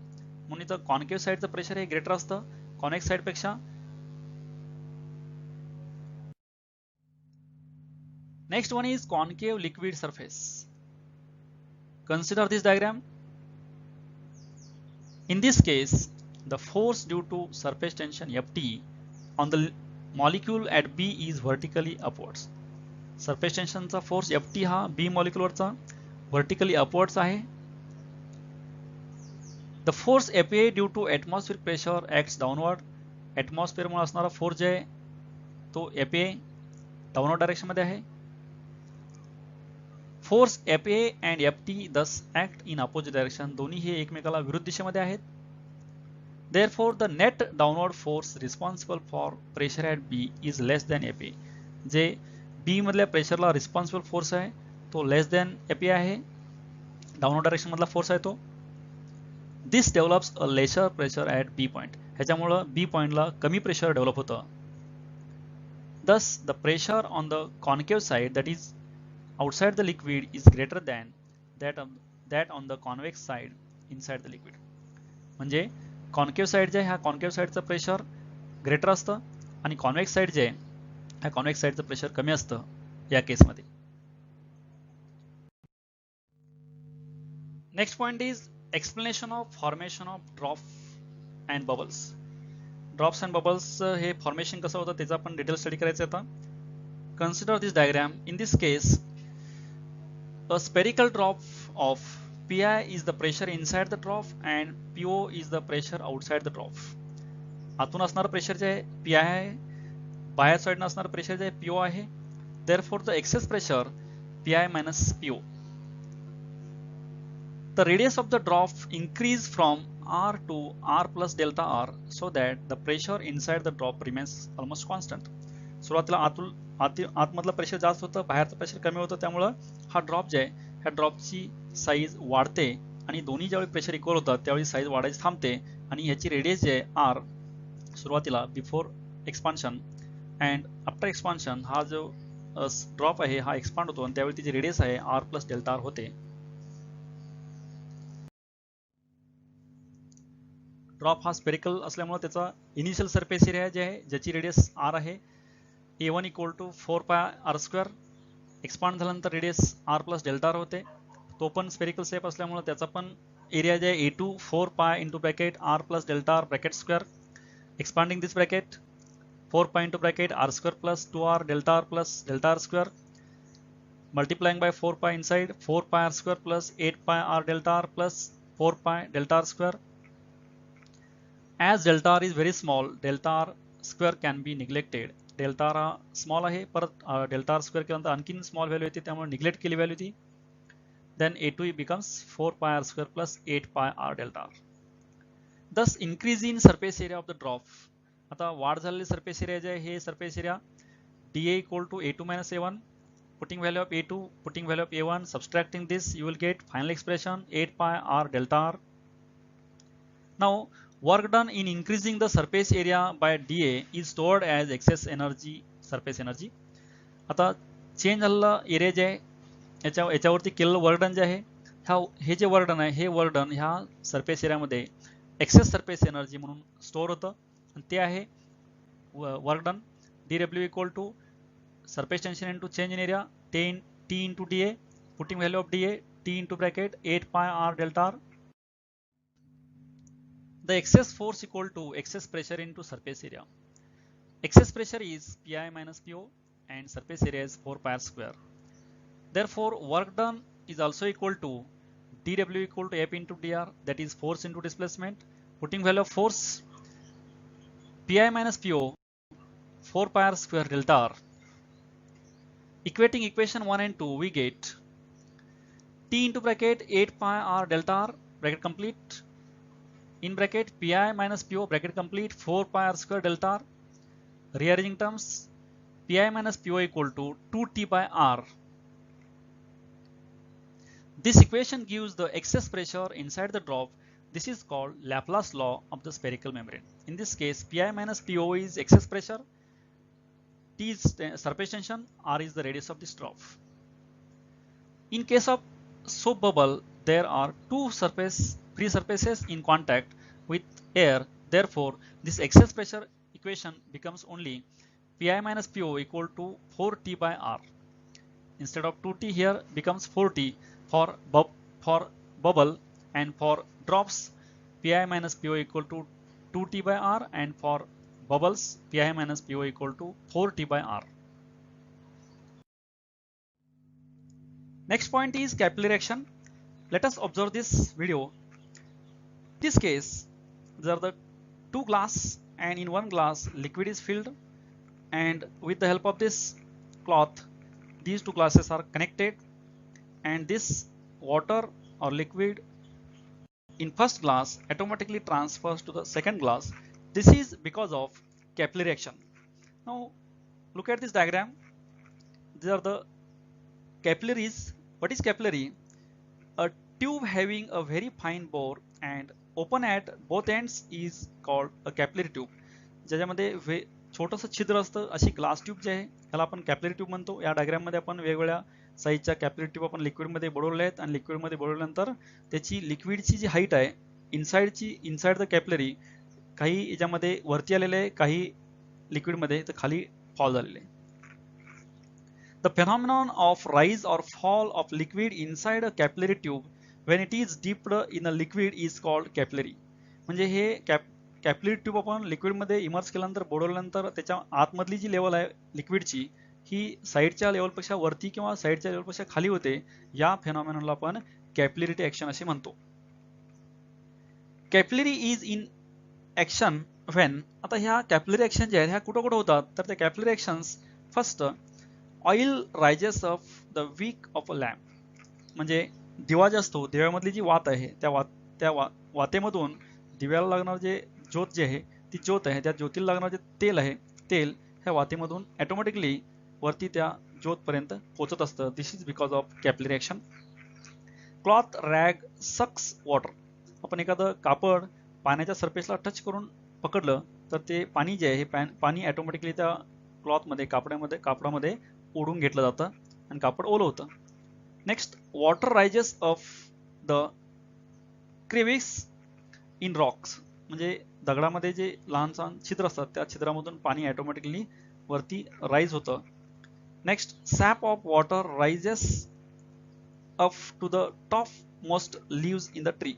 म्हणून इथं कॉन्केव्ह साइडचं प्रेशर हे ग्रेटर असतं कॉन्वेक्स साइड पेक्षा. Next one is concave liquid surface. Consider this diagram. In this case the force due to surface tension Ft on the molecule at B is vertically upwards. Surface टेन्शनचा फोर्स Ft हा B मॉलिक्यूलवरचा vertically upwards आहे. The force FA due to atmospheric pressure acts downward. Atmosphere मुळे असणारा फोर्स जे आहे तो FA डाउनवर्ड डायरेक्शन मध्ये आहे. Force FA and FT thus act in opposite direction. दोन्ही हे एकमेकाला विरुद्ध दिशेमध्ये आहेत. Therefore the net downward force responsible for pressure at B is less than FA. जे B मधल्या प्रेशरला रिस्पॉन्सिबल फोर्स आहे तो लेस दॅन FA आहे, डाउनवर्ड डायरेक्शन मधला फोर्स आहे तो. This develops a lesser pressure at B point. ह्याच्यामुळं B पॉइंटला कमी प्रेशर डेव्हलप होतं. Thus the pressure on the concave side that is outside the liquid is greater than that on the convex side inside the liquid. म्हणजे कॉन्केव्ह साइड जे आहे ह्या कॉन्केव्ह साइडचं प्रेशर ग्रेटर असतं आणि कॉन्वेक्स साइड जे आहे ह्या कॉन्वेक्स साइडचं प्रेशर कमी असतं या केसमध्ये. Next point is explanation of formation of drop and bubbles. Drops and bubbles हे फॉर्मेशन कसं होतं त्याचा आपण डिटेल स्टडी करायचं आता. Consider this diagram. In this case a spherical drop of Pi is the pressure inside the trough and Po is the pressure outside the trough. आतून असणारं प्रेशर जे आहे Pi आहे, बाहेर साइडनं असणारं प्रेशर जे आहे Po आहे. Therefore the excess pressure Pi minus Po. The radius of the drop increase from R to R plus delta R so that the pressure inside the drop remains almost constant. सुरुवातीला आतमधलं प्रेशर जास्त होतं, बाहेरचं प्रेशर कमी होतं, त्यामुळं हा ड्रॉप जे आहे ह्या ड्रॉपची साईज वाढते आणि दोन्ही ज्यावेळी प्रेशर इक्वल होतात त्यावेळी साईज वाढायची थांबते आणि ह्याची रेडियस जे आहे R सुरुवातीला before expansion and after expansion हा जो ड्रॉप आहे हा एक्सपांड होतो आणि त्यावेळी तिची रेडियस आहे आर प्लस डेल्टा आर होते. ड्रॉप हा स्पेरिकल असल्यामुळे त्याचा इनिशियल सरफेस एरिया जे आहे ज्याची रेडियस आर आहे A1 equal to 4 pi R square. Expand झाल्यानंतर radius r plus delta r होते. तो पण स्पेरिकल शेप असल्यामुळे त्याचा पण एरिया जे आहे A2 4 pi into bracket r plus delta r bracket square. Expanding this bracket 4 pi into bracket r square plus 2r delta r plus delta r square multiplying by 4 pi inside 4 pi r square plus 8 pi r delta r plus 4 pi delta r square. As delta r is very small, delta r square can be neglected. Delta r हा स्मॉल आहे, परत डेल्टा r स्क्वेअर केल्यानंतर आणखीन स्मॉल व्हॅल्यू येते, त्यामुळे निग्लेक्ट केली व्हॅल्यू ती. Then A2 becomes 4 pi r square plus 8 pi r delta r. Thus increase in surface area of the drop. आता वाढ झालेली सरफेस एरिया जे आहे हे surface area dA equal to A2 minus A1, putting value of A2, putting value of A1, subtracting this, you will get final expression 8 pi r delta r. Now work done in increasing the surface area by dA is stored as excess energy, surface energy. आता चेंज झालेला एरिया जे आहे याच्यावरती केलेलं वर्क डन जे आहे हे जे वर्क डन आहे हे वर्क डन ह्या सरफेस एरियामध्ये एक्सेस सरफेस एनर्जी म्हणून स्टोअर होतं आणि ते आहे work done dW equal to surface tension into change in area T into dA, putting value of dA T into bracket 8 pi r delta r. The excess force equal to excess pressure into surface area. Excess pressure is Pi minus Po and surface area is 4 pi r square. Therefore work done is also equal to dW equal to F into dr, that is force into displacement. Putting value of force Pi minus Po 4 pi r square delta r. Equating equation 1 and 2 we get T into bracket 8 pi r delta r bracket complete in bracket Pi minus Po bracket complete 4 pi r square delta r. Rearranging terms Pi minus Po equal to 2T by r. This equation gives the excess pressure inside the drop. This is called Laplace law of the spherical membrane. In this case, Pi minus Po is excess pressure, T is surface tension, R is the radius of this drop. In case of soap bubble, there are two free surfaces in contact with air. Therefore, this excess pressure equation becomes only Pi minus Po equal to 4T by R. Instead of 2T here becomes 4T for bubble, and for drops Pi minus Po equal to 2T by R, and for bubbles Pi minus Po equal to 4T by R. Next point is capillary action. Let us observe this video. In this case, there are the two glass, and in one glass liquid is filled, and with the help of this cloth these two glasses are connected, and this water or liquid in first glass automatically transfers to the second glass. This is because of capillary action. Now look at this diagram. These are the capillaries. What is capillary? A tube having a very fine bore and open at both ends is called a capillary tube. ज्याच्यामध्ये छोटंसं छिद्र असतं, अशी ग्लास ट्यूब जी आहे त्याला आपण कॅपिलरी ट्यूब म्हणतो. या डायग्राम मध्ये आपण वेगवेगळ्या साईजच्या कॅपिलरी ट्यूब आपण लिक्विडमध्ये बुडवलेल्या आहेत, आणि लिक्विडमध्ये बुडवल्यानंतर त्याची लिक्विडची जी हाईट आहे इनसाइड द कॅपिलरी, काही याच्यामध्ये वरती आलेले आहे, काही लिक्विडमध्ये तर खाली फॉल झालेले आहे. द फेनॉमेनॉन ऑफ राइज और fall of liquid inside a capillary tube when it is dipped in a liquid is called capillary. म्हणजे हे कॅपिलरी ट्यूब आपण लिक्विडमध्ये इमर्स केल्यानंतर बुडवल्यानंतर त्याच्या आतमधली जी लेवल आहे लिक्विडची ही साईडच्या लेवलपेक्षा वरती किंवा साईडच्या लेवलपेक्षा खाली होते. या फेनॉमेनॉनला आपण कॅपिलरी ऍक्शन असे म्हणतो. Capillary is in action when, आता ह्या कॅपिलरी ऍक्शन ज्या आहेत ह्या कुठं कुठं होतात, तर त्या capillary actions first oil rises of the wick of a lamp. म्हणजे दिवा जे असतो, दिव्यामधली जी वात आहे त्या वातेमधून दिव्याला लागणार जे ज्योत जे आहे ती ज्योत आहे, त्या ज्योतीला लागणार जे तेल आहे तेल ह्या वातीमधून ऑटोमॅटिकली वरती त्या ज्योत पर्यंत पोहोचत असतं. This is because of capillary action. Cloth rag sucks water. आपण एखादं कापड पाण्याच्या सरफेसला टच करून पकडलं तर ते पाणी जे आहे हे पाणी ऑटोमॅटिकली त्या क्लॉथमध्ये कापडामध्ये ओढून घेतलं जातं आणि कापड ओलं होतं. Next, water rises of the crevice in rocks, म्हणजे दगडामध्ये जे लहान लहान छिद्र असतात त्या छिद्रामधून पाणी ऑटोमॅटिकली वरती राईज होतं. Next, sap of water rises up to the top most leaves in the tree,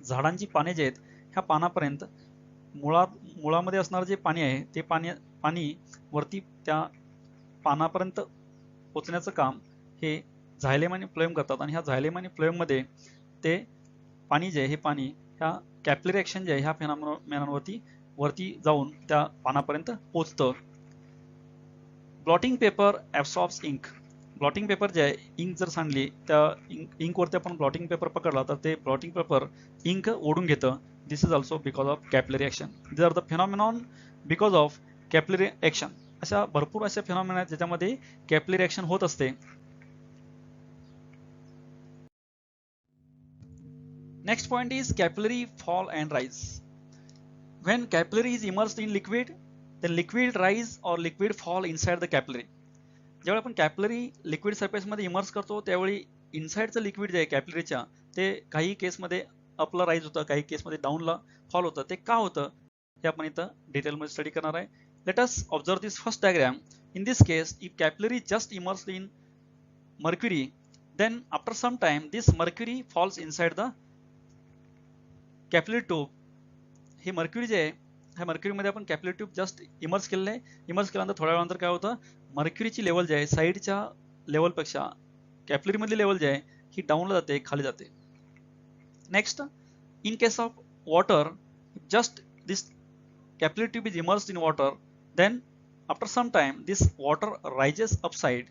झाडांची पाने जे आहेत ह्या पानापर्यंत मुळामध्ये असणारं जे पाणी आहे ते पाणी वरती त्या पानापर्यंत पोचण्याचं काम हे झायलेम आणि फ्लोएम करतात. आणि ह्या झायलेम आणि फ्लोएम मध्ये ते पाणी जे आहे हे पाणी ह्या कॅपिलरी ऍक्शन जे आहे ह्या फेनॉमेनॉनवरती वरती जाऊन त्या पानापर्यंत पोचतं. Blotting paper absorbs ink, blotting paper जे आहे इंक जर सांडली त्या इंकवरती आपण ब्लॉटिंग पेपर पकडला तर ते ब्लॉटिंग पेपर इंक ओढून घेतं. This is also because of capillary action. This are the phenomenon because of capillary action. अशा भरपूर अशा फेनॉमेना आहेत ज्याच्यामध्ये कॅपिलरी ऍक्शन होत असते. Next point is capillary fall and rise. When capillary is immersed in liquid, then liquid rise or liquid fall inside the capillary. ज्यावेळी आपण कॅपिलरी लिक्विड सरफेस मध्ये इमर्स करतो त्यावेळी इनसाइडचं लिक्विड जे आहे कॅपिलरीच्या ते काही केसमध्ये अपला राईज होतं, काही केसमध्ये डाऊनला फॉल होतं. ते का होतं हे आपण इथं डिटेलमध्ये स्टडी करणार आहे. Let us observe this first diagram. In this case, if capillary just immersed in mercury, then after some time this mercury falls inside the capillary tube. हे मर्क्युरी जे आहे ह्या मर्क्युरीमध्ये आपण कॅपिलरी ट्यूब जस्ट इमर्स केलेलं आहे. इमर्स केल्यानंतर थोड्या वेळानंतर काय होतं, मर्क्युरीची लेवल जे आहे साईडच्या लेवलपेक्षा कॅपिलरी मधली लेवल जे आहे ही डाऊनला जाते, खाली जाते. Next, in case of water, just this capillary tube is immersed in water, then after some time this water rises upside.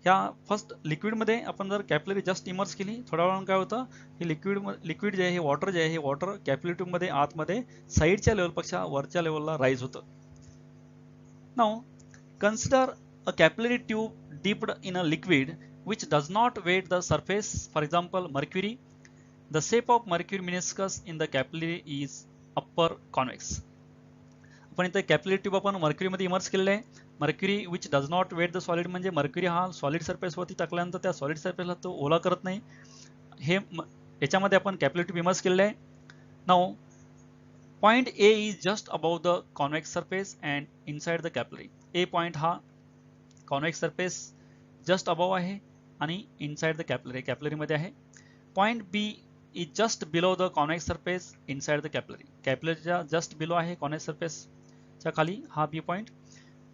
ह्या फर्स्ट लिक्विड मध्ये आपण जर कॅपिलरी जस्ट इमर्स केली थोड्या वेळानं काय होतं, हे लिक्विड जे आहे हे वॉटर जे आहे हे वॉटर कॅपिलरी ट्यूब मध्ये आतमध्ये साईडच्या लेवलपेक्षा वरच्या लेवलला राईज होतं. Now consider a capillary tube dipped in a liquid which does not wet the surface, for example mercury. The shape of mercury meniscus in the capillary is upper convex. आपण इथे कॅपिलरी ट्यूब आपण मर्क्युरी मध्ये इमर्स केलेलं आहे. Mercury which does not wet the solid, म्हणजे मर्क्युरी हा सॉलिड सरफेस वरती टाकल्यानंतर त्या सॉलिड सरफेसला तो ओला करत नाही. हे याच्यामध्ये आपण कॅपिलरी ट्यूब इमर्स केलेलं आहे. Now point A is just above the convex surface and inside the capillary. A point हा कॉन्वेक्स सरफेस जस्ट अबव आहे आणि इनसाइड द कॅपिलरी मध्ये आहे. Point B is just below the convex surface inside the capillary. कॅपिलरीच्या जस्ट बिलो आहे कॉन्वेक्स सरफेसच्या खाली हा B point.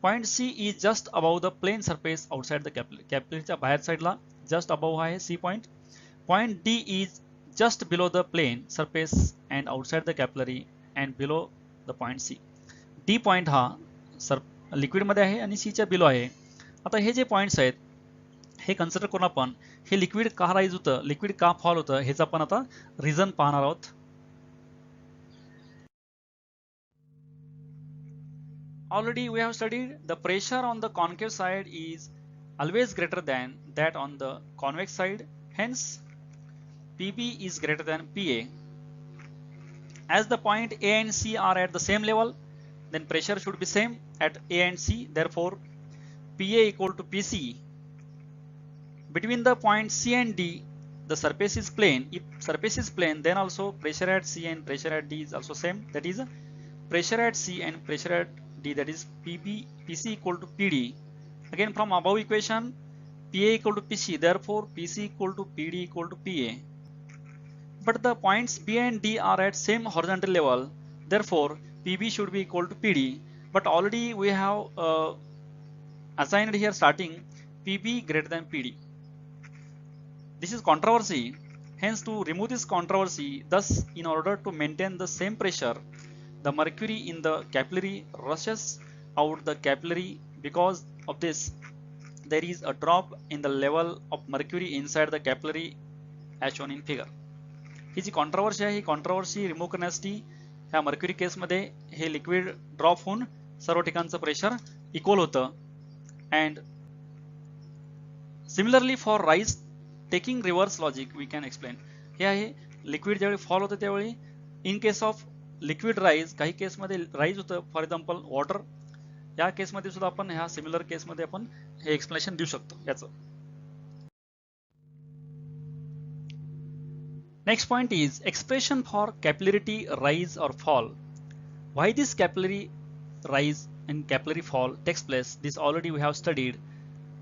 Point C is just above the plane surface outside the capillary. कॅपिलरीच्या बाहेर साईडला जस्ट अबव आहे C point. Point D is just below the plane surface and outside the capillary and below the point C. D point हा लिक्विड मध्ये आहे आणि सी च्या बिलो आहे. आता हे जे पॉइंट्स आहेत हे कन्सिडर करून आपण हे लिक्विड का राईज होतं, लिक्विड का फॉल होतं हेच आपण आता रिझन पाहणार आहोत. Already we have studied the pressure on the concave side is always greater than that on the convex side. Hence, PB is greater than PA. As the point A and C are at the same level, then pressure should be same at A and C. Therefore, PA equal to PC. Between the point C and D, the surface is plane. If surface is plane, then also pressure at C and pressure at D is also same. That is, pressure at C and pressure at D, that is PC equal to PD. Again, from above equation, PA equal to PC. Therefore, PC equal to PD equal to PA. But the points B and D are at same horizontal level. Therefore, PB should be equal to PD. But already we have assigned here starting PB greater than PD. This is controversy. Hence, to remove this controversy, thus in order to maintain the same pressure, the mercury in the capillary rushes out the capillary. Because of this, there is a drop in the level of mercury inside the capillary as shown in figure. ही जी कॉन्ट्रोवर्सी आहे ही कॉन्ट्रोवर्सी रिमूव्ह करण्यासाठी ह्या मर्क्युरी केसमध्ये हे लिक्विड ड्रॉप होऊन सर्व ठिकाणचं प्रेशर इक्वल होतं. And similarly for rise taking reverse logic we can explain. हे आहे लिक्विड ज्यावेळी फॉल होतं त्यावेळी in case of liquid rise काही केसमध्ये राईज होतं. फॉर एक्झाम्पल वॉटर या केसमध्ये सुद्धा आपण ह्या सिमिलर केसमध्ये आपण हे एक्सप्लेनेशन देऊ शकतो याचं. Next point is expression for capillarity rise और fall. Why this capillary rise and capillary fall takes place, this already we have studied.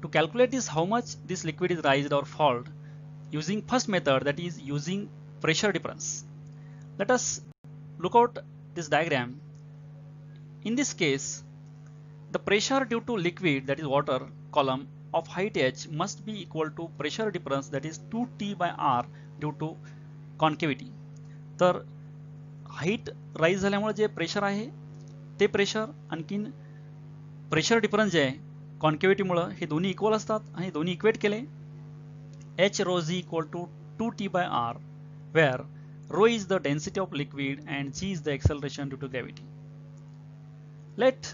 To calculate this, how much this liquid is raised or falled, using first method, that is using pressure difference. Let us look out this diagram. In this case, the pressure due to liquid, that is water, column of height h must be equal to pressure difference, that is 2t by r due to concavity. तर हाईट राईज झाल्यामुळे जे प्रेशर आहे ते प्रेशर आणखीन प्रेशर डिफरन्स जे आहे कॉन्केव्हिटीमुळे हे दोन्ही इक्वल असतात आणि दोन्ही इक्वेट केले. h rho z equal to 2t by r, where rho is the density of liquid and g is the acceleration due to gravity. Let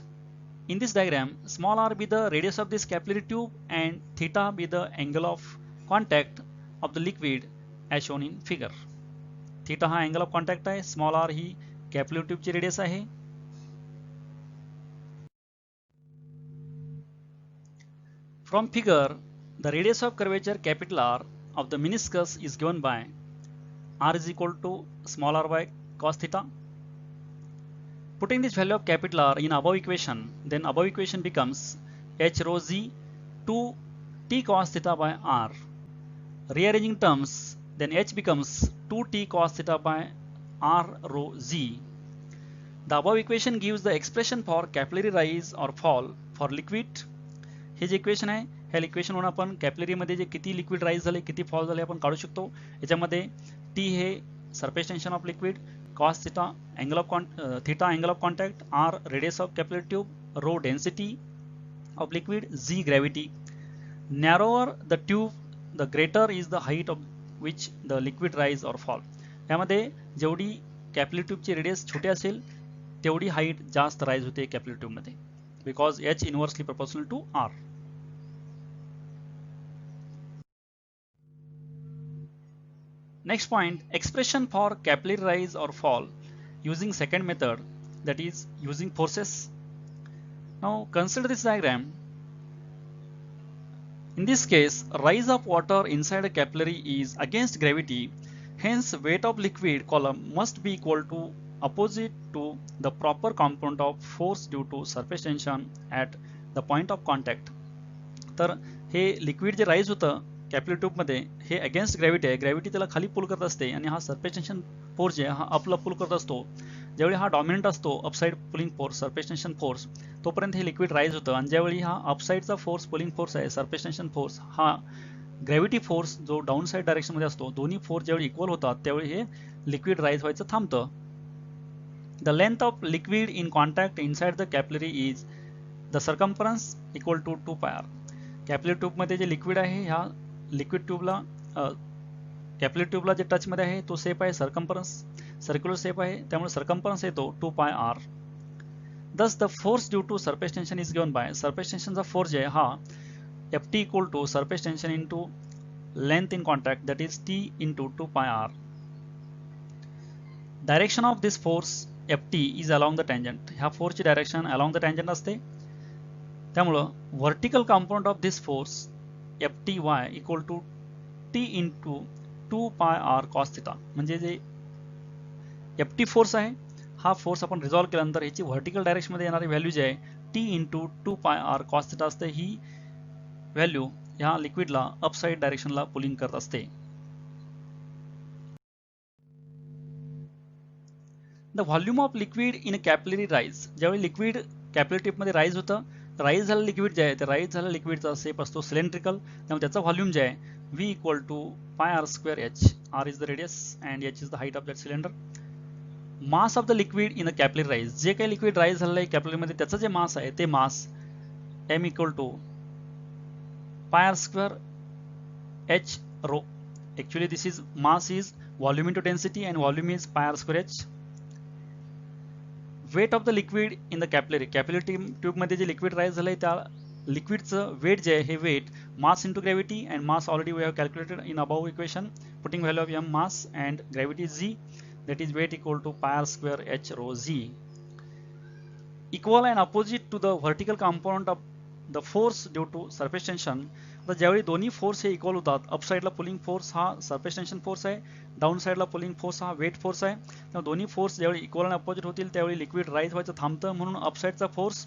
in this diagram small r be the radius of this capillary tube and theta be the angle of contact of the liquid as shown in figure. Theta हा अँगल ऑफ कॉन्टॅक्ट आहे, स्मॉल आर ही कॅपिलरी ट्यूबची रेडियस आहे. From figure the radius of curvature capital R of the meniscus is given by r is equal to small r by cos theta. Putting this value of capital R in above equation, then above equation becomes h rho z 2t cos theta by r. Rearranging terms, then h becomes 2t cos theta by r rho z. The above equation gives the expression for capillary rise or fall for liquid. हे जे इक्वेशन आहे ह्या इक्वेशन वरून आपण कॅपिलरी मध्ये जे किती लिक्विड राईज झाले किती फॉल झाले आपण काढू शकतो. याच्यामध्ये t हे surface tension of liquid, cos theta angle of theta angle of contact, r radius of capillary tube, rho density of liquid, z gravity. Narrower the tube, the greater is the height of which the liquid rise or fall. यामध्ये जेवढी कॅपिलरी ट्यूबची रेडियस छोटी असेल तेवढी हाईट जास्त राईज होते कॅपिलरी ट्यूब मध्ये, because h inversely proportional to r. Next point, expression for capillary rise or fall using second method, that is using forces. Now consider this diagram. In this case, rise of water inside a capillary is against gravity, hence weight of liquid column must be equal to opposite to the proper component of force due to surface tension at the point of contact. तर हे लिक्विड जे राईज होतं कॅपिलरी ट्यूब मध्ये हे अगेन्स्ट ग्रॅव्हिटी आहे, ग्रॅव्हिटी त्याला खाली पुल करत असते आणि हा सरफेस टेन्शन फोर्स जे हा अपला पुल करत असतो. ज्यावेळी हा डॉमिनंट असतो upside pulling force surface tension force, तोपर्यंत हे लिक्विड राईज होतं. आणि ज्यावेळी हा अपसाइडचा फोर्स पुलिंग फोर्स आहे सरफेस टेन्शन फोर्स, हा ग्रॅव्हिटी फोर्स जो डाऊन साइड डायरेक्शन मध्ये असतो, दोन्ही फोर्स ज्यावेळी इक्वल होतात त्यावेळी हे लिक्विड राईज व्हायचं थांबतं. The length of liquid in contact inside the capillary is the circumference equal to 2 pi R. Capillary tube मध्ये जे लिक्विड आहे ह्या लिक्विड ट्यूबला कॅपिलरी ट्यूबला जे टच मध्ये आहे तो शेप आहे सर्कम्फरन्स, सर्क्युलर शेप आहे, त्यामुळे सर्कम्फरन्स येतो 2 pi R. Thus the force due to surface tension is given by, surface टेन्शनचा फोर्स जे आहे हा ft equal to surface tension into length in contact, that is t into 2 pi R. Direction of this force ft is along the tangent, ह्या फोर्सची डायरेक्शन अलॉंग द टँजंट असते. त्यामुळं vertical component of this force ft y equal to t into 2 pi R cos theta. म्हणजे जे ft फोर्स आहे हा फोर्स आपण रिझॉल्व केल्यानंतर ह्याची व्हर्टिकल डायरेक्शन मध्ये येणारी व्हॅल्यू जी आहे t into 2 pi R cos theta असते. ही व्हॅल्यू ह्या लिक्विडला अपसाइड डायरेक्शनला पुलिंग करत असते. The volume of liquid in a capillary rise, ज्यावेळी लिक्विड कॅपिलरी टिप मध्ये राईज होतं, राईज झालेलं लिक्विड जे आहे ते राईज झालेल्या लिक्विडचा शेप असतो सिलेंड्रिकल, त्यामुळे त्याचा व्हॉल्यूम जे आहे v equal to pi R square h, r is the radius and h is the height of that cylinder. Mass of the liquid in a capillary rise, जे काही लिक्विड राईज झालेलं आहे कॅपिलरी मध्ये त्याचं जे मास आहे ते mass m equal to pi R square h rho. Actually this is mass is volume into density and volume is pi r square h. Weight of the liquid in the capillary tube मध्ये जे लिक्विड राईज झालंय त्या लिक्विडचं वेट जे आहे हे weight mass into gravity, and mass already we have calculated in above equation putting value of m mass and gravity z, that is weight equal to pi r square h rho z. equal and opposite to the vertical component of the force due to surface tension. आता ज्यावेळी दोन्ही फोर्स हे इक्वल होतात, अप साईडला पुलिंग फोर्स हा सरफेस टेन्शन फोर्स आहे, डाऊन साईडला पुलिंग फोर्स हा वेट फोर्स आहे. तेव्हा दोन्ही फोर्स ज्यावेळी इक्वल आणि अपोजिट होतील त्यावेळी लिक्विड राईज व्हायचं थांबतं, म्हणून अप साईडचा force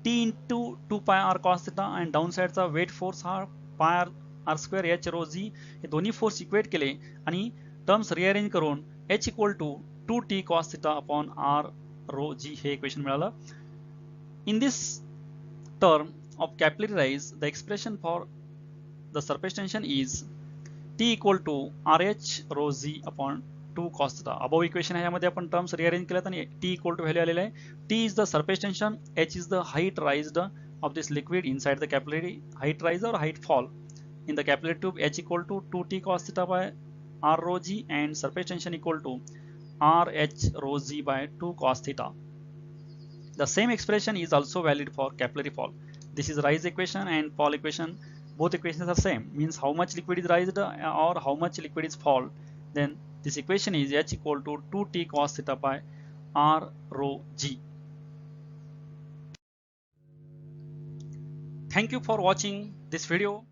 T into 2 pi R cos theta आणि डाऊन साईडचा वेट फोर्स हा pi R square H rho G, हे दोन्ही फोर्स इक्वेट केले आणि टर्म्स रिअरेंज करून H equal to 2T cos theta upon R rho G हे इक्वेशन मिळालं. In this term of capillary rise, the expression for the surface tension is T equal to RH rho z upon 2 cos theta. Above equation ह्यामध्ये आपण टर्म्स रिअरेंज केल्यात आणि T equal to व्हॅल्यू आलेलं आहे. T is the surface tension, H is the height raised of this liquid inside the capillary, height rise or height fall in the capillary tube. H equal to 2T cos theta by R rho g and surface tension equal to RH rho z by 2 cos theta. The same expression is also valid for capillary fall. This is rise equation and fall equation. Both equations are same, means how much liquid is raised or how much liquid is fall. Then this equation is H equal to 2T cos theta by R rho g. Thank you for watching this video.